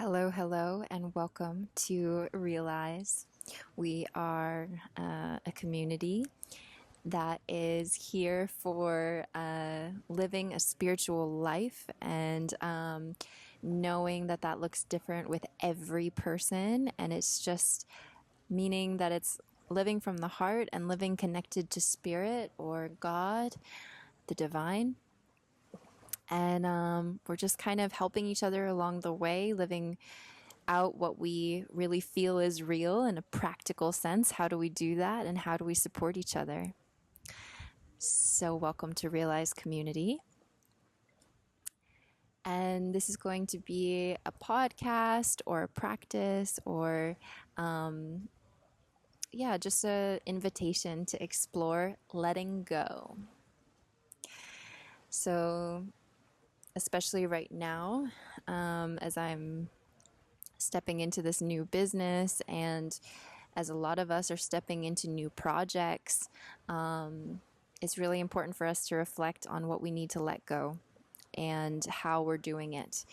Hello, hello, and welcome to Realize. We are a community that is here for living a spiritual life and knowing that that looks different with every person. And it's just meaning that it's living from the heart and living connected to spirit or God, the divine. And we're just kind of helping each other along the way, living out what we really feel is real in a practical sense. How do we do that, and how do we support each other? So, welcome to Realize Community. And this is going to be a podcast or a practice or, just an invitation to explore letting go. So, especially right now, as I'm stepping into this new business and as a lot of us are stepping into new projects, it's really important for us to reflect on what we need to let go and how we're doing it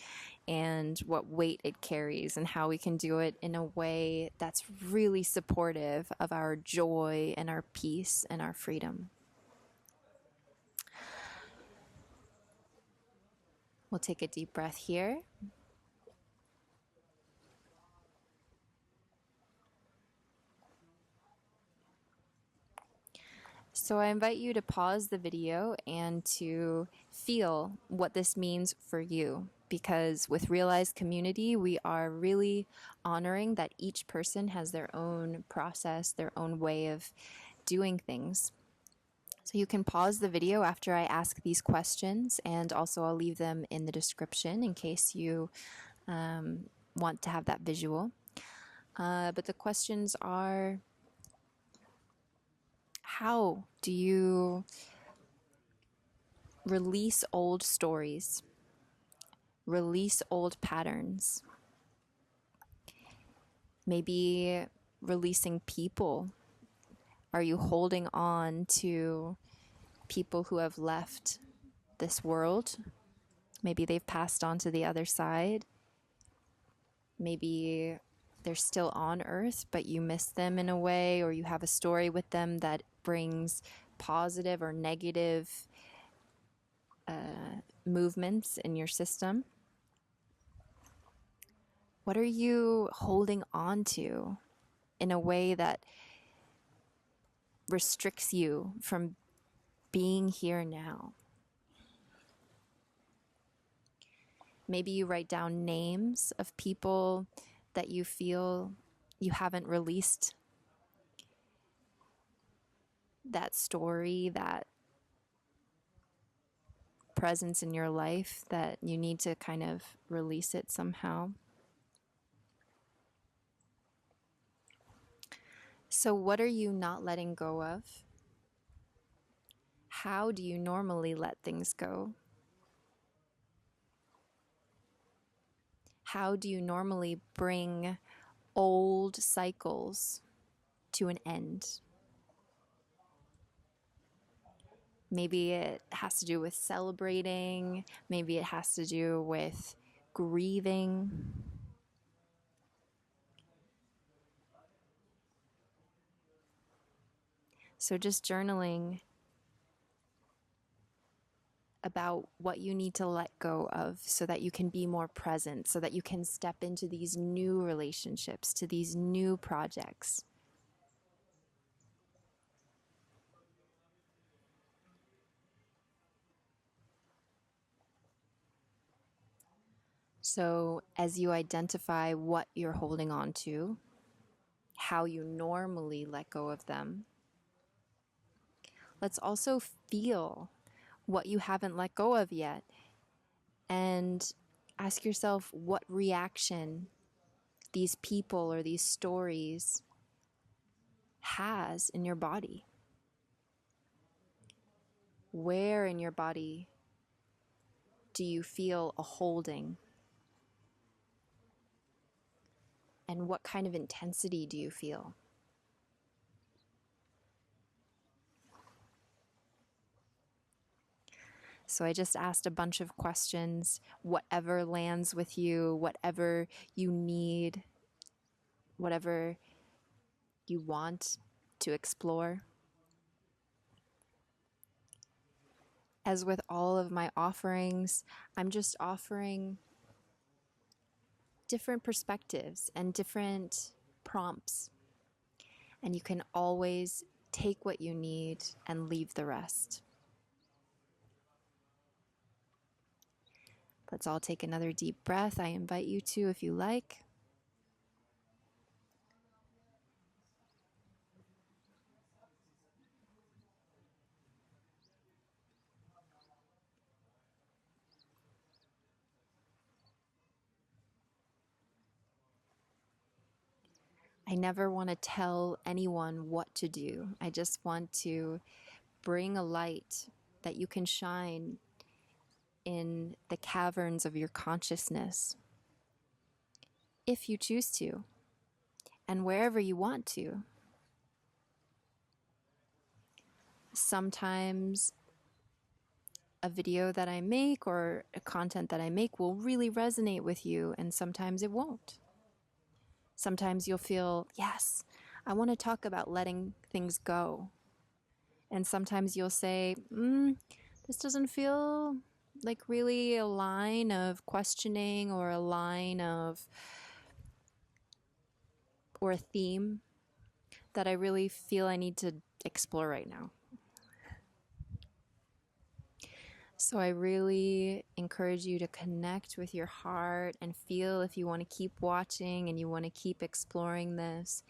and what weight it carries and how we can do it in a way that's really supportive of our joy and our peace and our freedom. We'll take a deep breath here. So I invite you to pause the video and to feel what this means for you. Because with Realized Community, we are really honoring that each person has their own process, their own way of doing things. So you can pause the video after I ask these questions, and also I'll leave them in the description in case you want to have that visual. But the questions are: how do you release old stories, release old patterns, maybe releasing people? Are you holding on to people who have left this world? Maybe they've passed on to the other side. Maybe they're still on earth, but you miss them in a way, or you have a story with them that brings positive or negative movements in your system. What are you holding on to in a way that restricts you from being here now? Maybe you write down names of people that you feel you haven't released that story, that presence in your life, that you need to kind of release it somehow. So what are you not letting go of? How do you normally let things go? How do you normally bring old cycles to an end? Maybe it has to do with celebrating. Maybe it has to do with grieving. So just journaling about what you need to let go of so that you can be more present, so that you can step into these new relationships, to these new projects. So as you identify what you're holding on to, how you normally let go of them, let's also feel what you haven't let go of yet, and ask yourself what reaction these people or these stories has in your body. Where in your body do you feel a holding? And what kind of intensity do you feel? So I just asked a bunch of questions, whatever lands with you, whatever you need, whatever you want to explore. As with all of my offerings, I'm just offering different perspectives and different prompts. And you can always take what you need and leave the rest. Let's all take another deep breath. I invite you to if you like. I never want to tell anyone what to do. I just want to bring a light that you can shine in the caverns of your consciousness if you choose to, and wherever you want to. Sometimes a video that I make or a content that I make will really resonate with you, and sometimes it won't. Sometimes you'll feel, yes, I want to talk about letting things go. And sometimes you'll say, this doesn't feel like really a line of questioning or a line of, or a theme that I really feel I need to explore right now. So I really encourage you to connect with your heart and feel if you want to keep watching and you want to keep exploring this.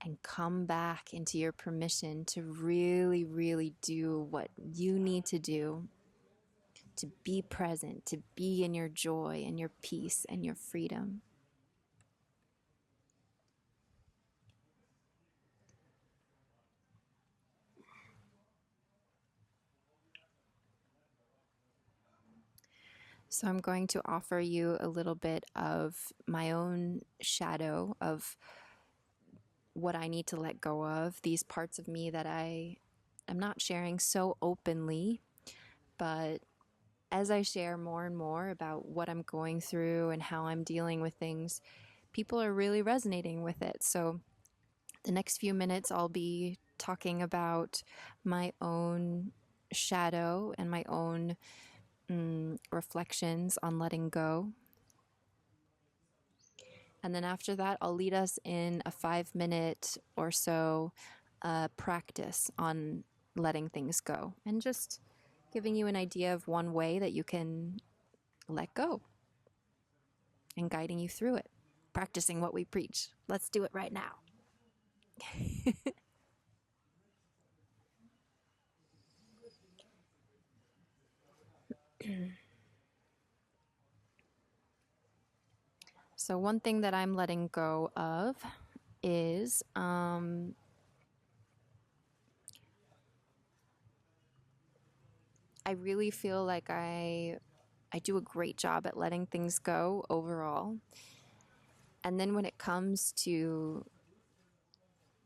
And come back into your permission to really, really do what you need to do to be present, to be in your joy and your peace and your freedom. So I'm going to offer you a little bit of my own shadow of what I need to let go of, these parts of me that I am not sharing so openly, but as I share more and more about what I'm going through and how I'm dealing with things, people are really resonating with it. So the next few minutes, I'll be talking about my own shadow and my own reflections on letting go. And then after that, I'll lead us in a 5-minute or so practice on letting things go and just giving you an idea of one way that you can let go and guiding you through it, practicing what we preach. Let's do it right now. So one thing that I'm letting go of is I really feel like I do a great job at letting things go overall. And then when it comes to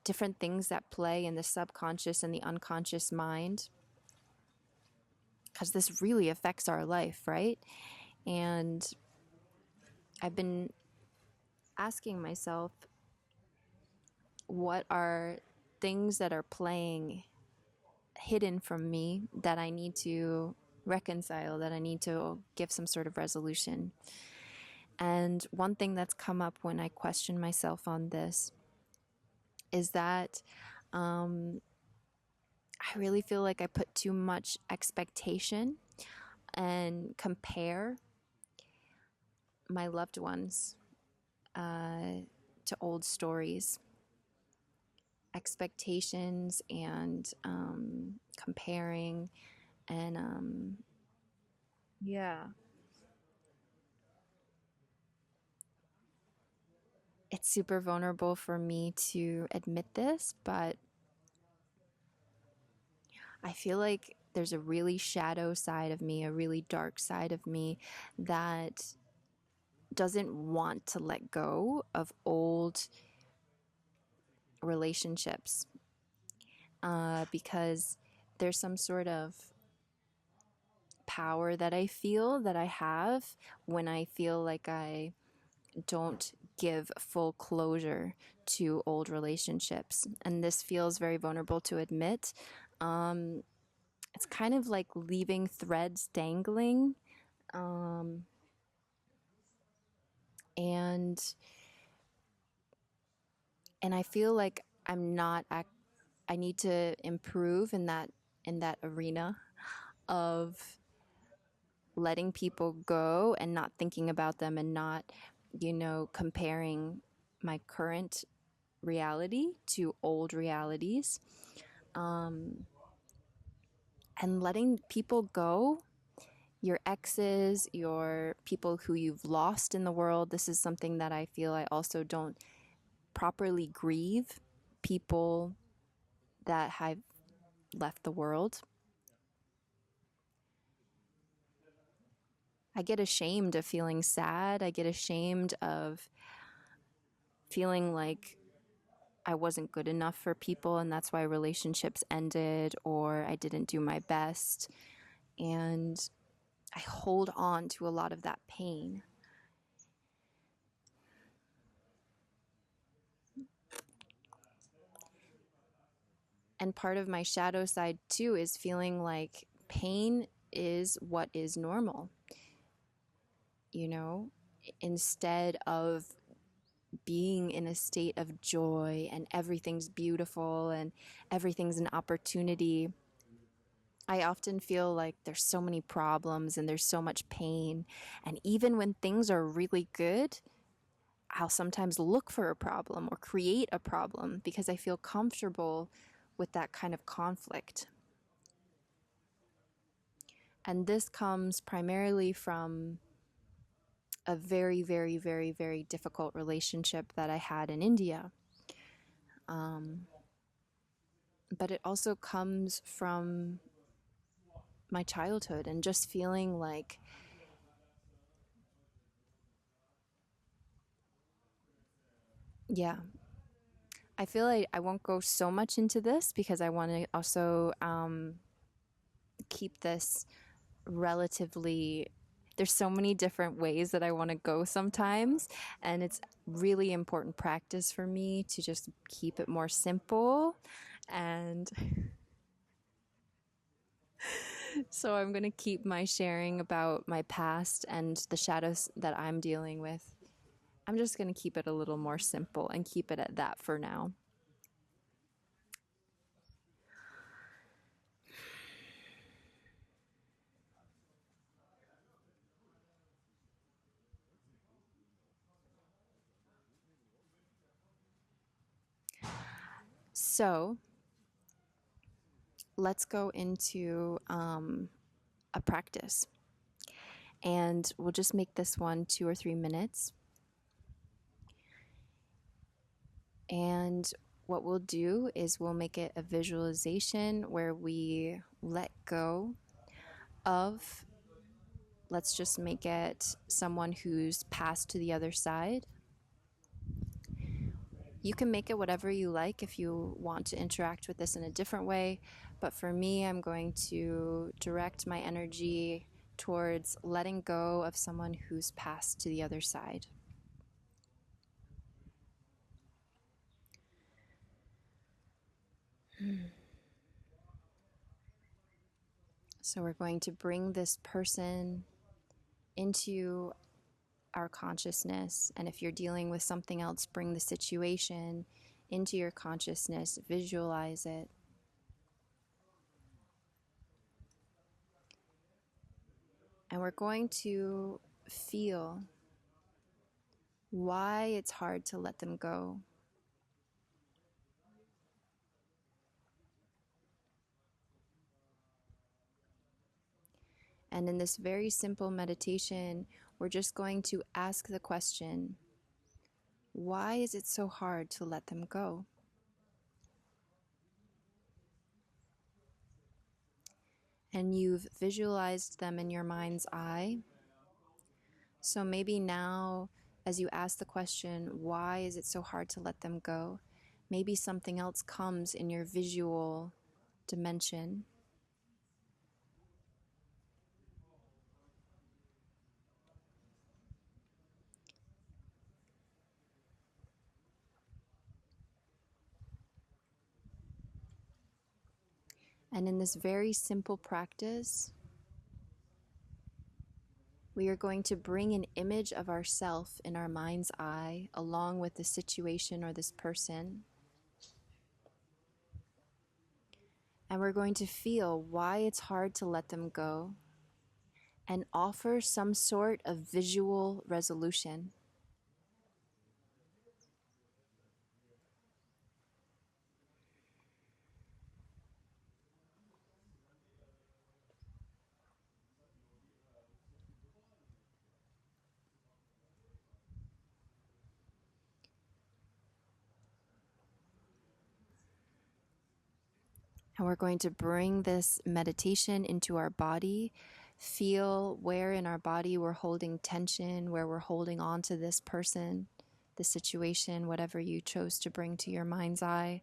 different things that play in the subconscious and the unconscious mind, because this really affects our life, right? And I've been asking myself, what are things that are playing hidden from me that I need to reconcile, that I need to give some sort of resolution? And one thing that's come up when I question myself on this is that I really feel like I put too much expectation and compare my loved ones to old stories, expectations and comparing and yeah, it's super vulnerable for me to admit this, but I feel like there's a really shadow side of me, a really dark side of me that doesn't want to let go of old relationships because there's some sort of power that I feel that I have when I feel like I don't give full closure to old relationships. And this feels very vulnerable to admit. It's kind of like leaving threads dangling. And and I feel like I need to improve in that arena of letting people go and not thinking about them and not, comparing my current reality to old realities, and letting people go, your exes, your people who you've lost in the world. This is something that I feel I also don't properly grieve, people that have left the world. I get ashamed of feeling sad. I get ashamed of feeling like I wasn't good enough for people, and that's why relationships ended, or I didn't do my best. And I hold on to a lot of that pain. And part of my shadow side, too, is feeling like pain is what is normal. You know, instead of being in a state of joy and everything's beautiful and everything's an opportunity, I often feel like there's so many problems and there's so much pain. And even when things are really good, I'll sometimes look for a problem or create a problem because I feel comfortable with that kind of conflict. And this comes primarily from a very, very, very, very difficult relationship that I had in India. But it also comes from my childhood and just feeling like, yeah, I feel like I won't go so much into this because I want to also keep this relatively. There's so many different ways that I want to go sometimes, and it's really important practice for me to just keep it more simple. And so I'm going to keep my sharing about my past and the shadows that I'm dealing with. I'm just going to keep it a little more simple and keep it at that for now. So let's go into a practice. And we'll just make this one 2 or 3 minutes. And what we'll do is we'll make it a visualization where we let go of, let's just make it someone who's passed to the other side. You can make it whatever you like if you want to interact with this in a different way. But for me, I'm going to direct my energy towards letting go of someone who's passed to the other side. So we're going to bring this person into our consciousness. And if you're dealing with something else, bring the situation into your consciousness, visualize it. And we're going to feel why it's hard to let them go. And in this very simple meditation, we're just going to ask the question, why is it so hard to let them go? And you've visualized them in your mind's eye. So maybe now, as you ask the question, why is it so hard to let them go? Maybe something else comes in your visual dimension. And in this very simple practice, we are going to bring an image of ourself in our mind's eye along with the situation or this person. And we're going to feel why it's hard to let them go and offer some sort of visual resolution. And we're going to bring this meditation into our body. Feel where in our body we're holding tension, where we're holding on to this person, the situation, whatever you chose to bring to your mind's eye.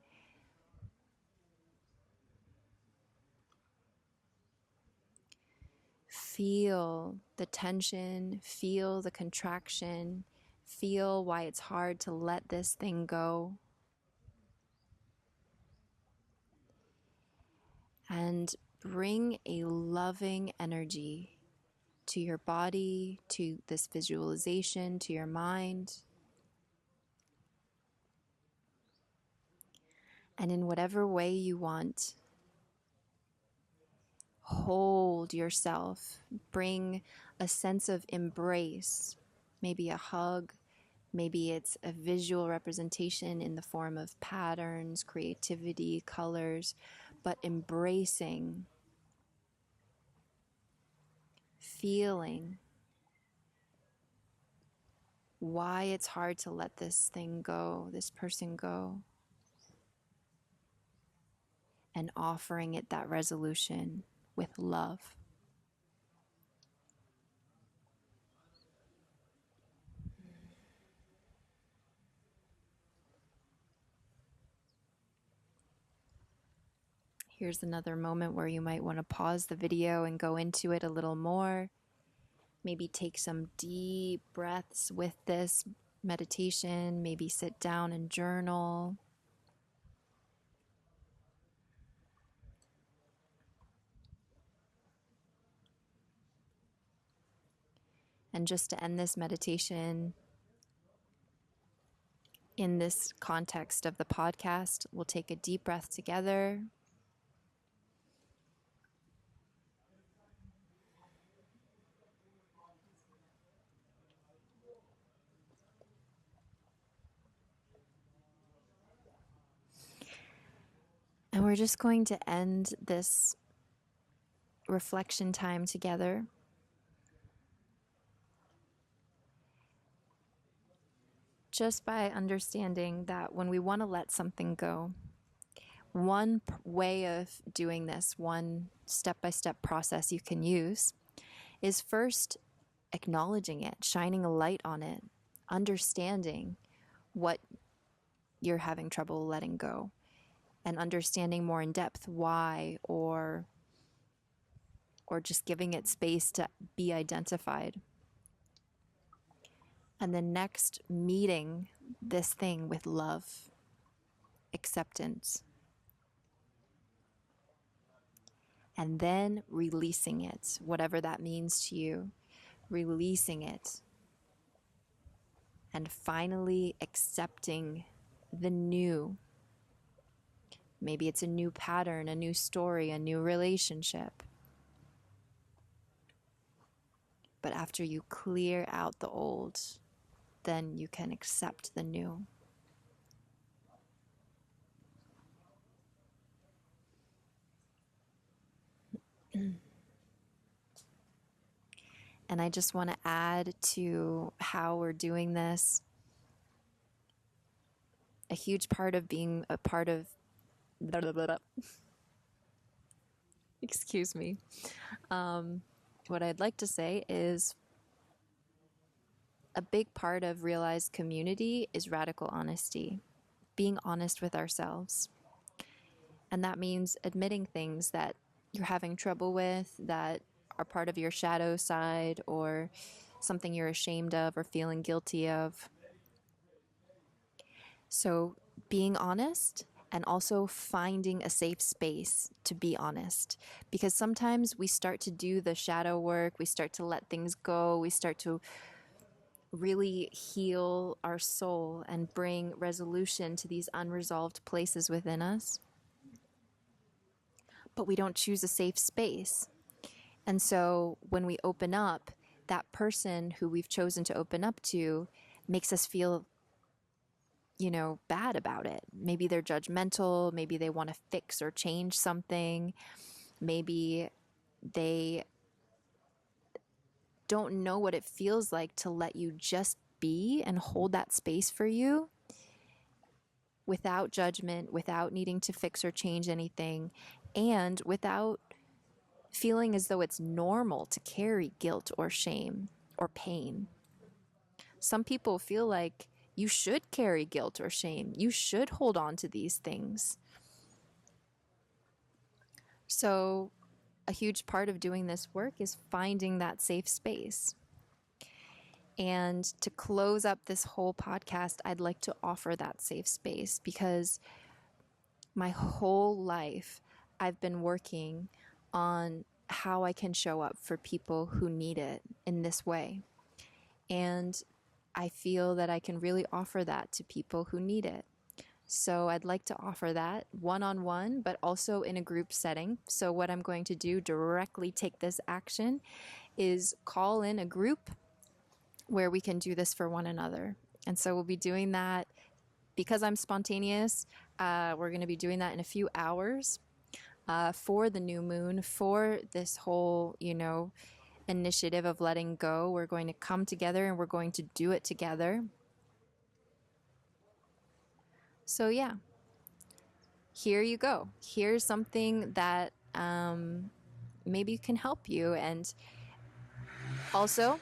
Feel the tension, feel the contraction, feel why it's hard to let this thing go. And bring a loving energy to your body, to this visualization, to your mind. And in whatever way you want, hold yourself. Bring a sense of embrace, maybe a hug. Maybe it's a visual representation in the form of patterns, creativity, colors, but embracing, feeling why it's hard to let this thing go, this person go, and offering it that resolution with love. Here's another moment where you might want to pause the video and go into it a little more. Maybe take some deep breaths with this meditation. Maybe sit down and journal. And just to end this meditation, in this context of the podcast, we'll take a deep breath together. And we're just going to end this reflection time together just by understanding that when we want to let something go, one way of doing this, one step-by-step process you can use, is first acknowledging it, shining a light on it, understanding what you're having trouble letting go, and understanding more in depth why, or just giving it space to be identified. And then next, meeting this thing with love, acceptance, and then releasing it, whatever that means to you, releasing it, and finally accepting the new. Maybe it's a new pattern, a new story, a new relationship. But after you clear out the old, then you can accept the new. And I just want to add to how we're doing this. A huge part of being a part of excuse me. What I'd like to say is a big part of realized community is radical honesty. being honest with ourselves. And that means admitting things that you're having trouble with, that are part of your shadow side, or something you're ashamed of or feeling guilty of. So, being honest and also finding a safe space to be honest. Because sometimes we start to do the shadow work, we start to let things go, we start to really heal our soul and bring resolution to these unresolved places within us. But we don't choose a safe space. And so when we open up, that person who we've chosen to open up to makes us feel, bad about it. Maybe they're judgmental. Maybe they want to fix or change something. Maybe they don't know what it feels like to let you just be and hold that space for you without judgment, without needing to fix or change anything, and without feeling as though it's normal to carry guilt or shame or pain. Some people feel like you should carry guilt or shame. You should hold on to these things. So, a huge part of doing this work is finding that safe space. And to close up this whole podcast, I'd like to offer that safe space because my whole life I've been working on how I can show up for people who need it in this way. And I feel that I can really offer that to people who need it. So I'd like to offer that one-on-one, but also in a group setting. So what I'm going to do, directly take this action, is call in a group where we can do this for one another. And so we'll be doing that because I'm spontaneous. We're going to be doing that in a few hours for the new moon, for this whole, initiative of letting go. We're going to come together and we're going to do it together. So yeah, here you go. Here's something that maybe can help you. And also,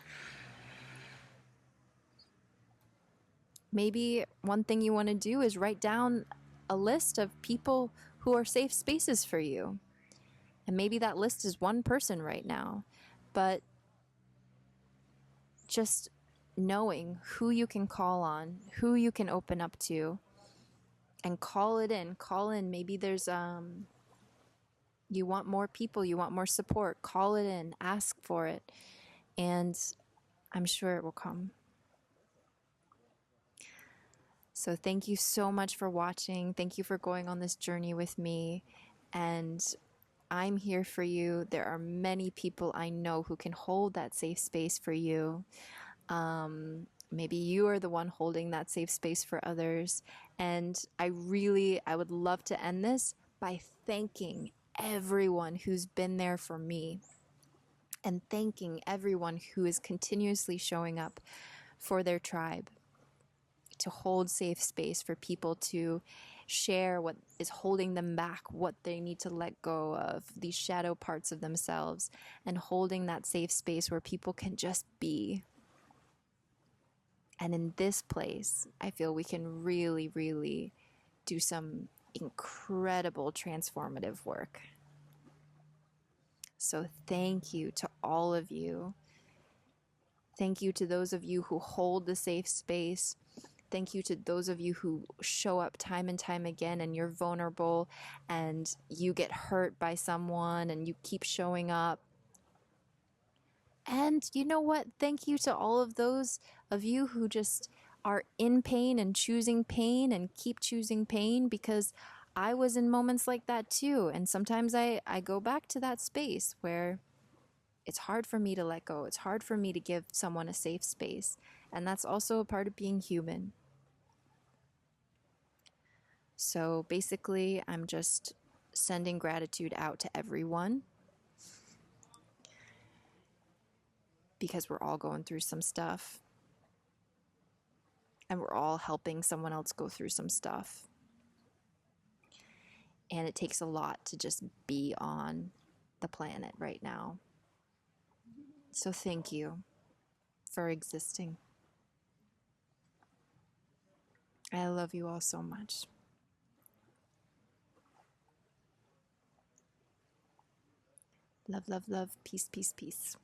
maybe one thing you want to do is write down a list of people who are safe spaces for you. And maybe that list is one person right now, but just knowing who you can call on, who you can open up to, and call in. Maybe there's you want more people, you want more support, call it in, ask for it, and I'm sure it will come. So thank you so much for watching. Thank you for going on this journey with me, and I'm here for you. There are many people I know who can hold that safe space for you. Maybe you are the one holding that safe space for others. And I would love to end this by thanking everyone who's been there for me and thanking everyone who is continuously showing up for their tribe, to hold safe space for people to share what is holding them back, what they need to let go of, these shadow parts of themselves, and holding that safe space where people can just be. And in this place, I feel we can really, really do some incredible transformative work. So thank you to all of you. Thank you to those of you who hold the safe space. Thank you to those of you who show up time and time again and you're vulnerable and you get hurt by someone and you keep showing up. And you know what? Thank you to all of those of you who just are in pain and choosing pain and keep choosing pain, because I was in moments like that too. And sometimes I go back to that space where it's hard for me to let go. It's hard for me to give someone a safe space. And that's also a part of being human. So basically, I'm just sending gratitude out to everyone, because we're all going through some stuff. And we're all helping someone else go through some stuff. And it takes a lot to just be on the planet right now. So thank you for existing. I love you all so much. Love, love, love. Peace, peace, peace.